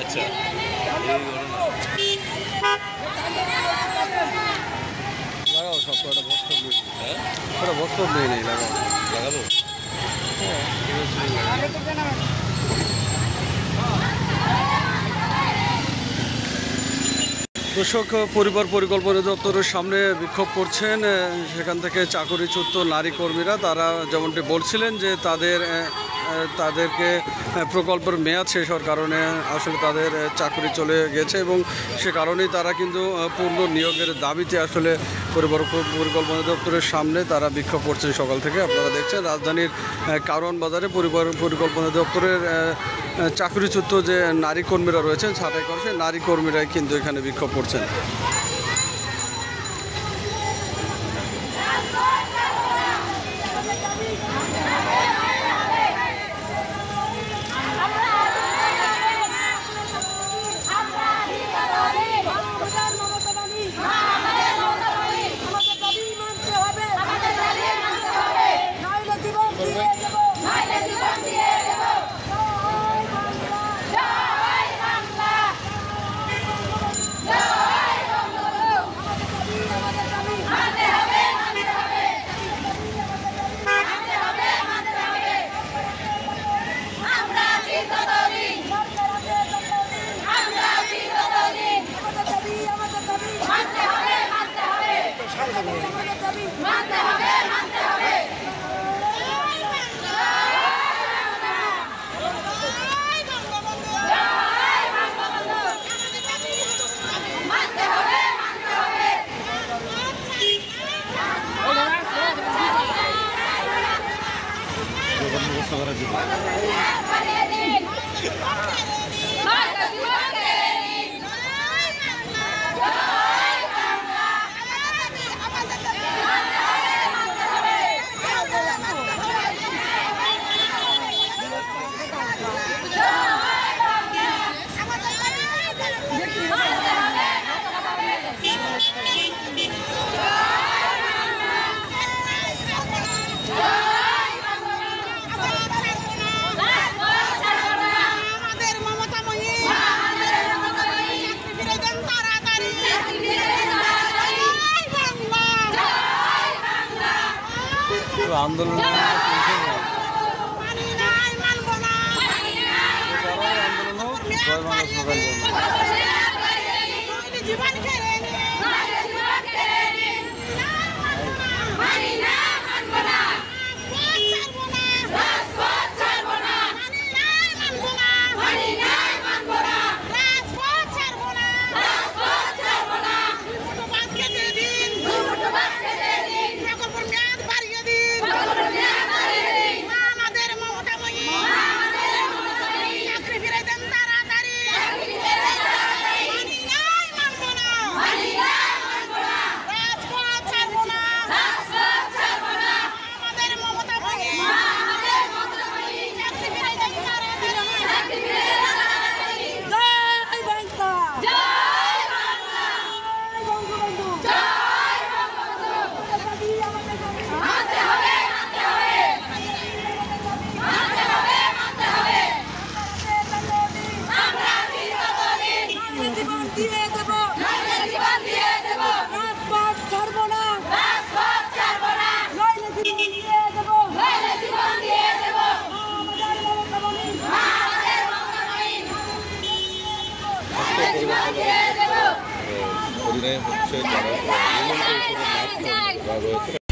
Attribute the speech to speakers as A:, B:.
A: আচ্ছা লাগাও সব কটা বস্তা দিয়ে ওটা বস্তা দিয়ে নেই লাগাও লাগাবো দর্শক পরিবার পরিকল্পনা দপ্তরের সামনে বিক্ষোভ করছেন সেখান থেকে চাকরিচ্যুত নারী কর্মীরা তারা যেমনটি বলছিলেন যে তাদেরকে প্রকল্পের মেয়াদ শেষ হওয়ার কারণে আসলে তাদের চাকরি চলে গেছে এবং সে কারণেই তারা কিন্তু পূর্ণ নিয়োগের দাবিতে আসলে পরিবার পরিকল্পনা দপ্তরের সামনে তারা বিক্ষোভ করছেন সকাল থেকে। আপনারা দেখছেন রাজধানীর কারওয়ান বাজারে পরিবার পরিকল্পনা দপ্তরের চাকরিচ্যুত যে নারী কর্মীরা রয়েছেন ছাঁটাই করছে নারী কর্মীরাই কিন্তু এখানে বিক্ষোভ করছেন। আন্দোলন হচ্ছে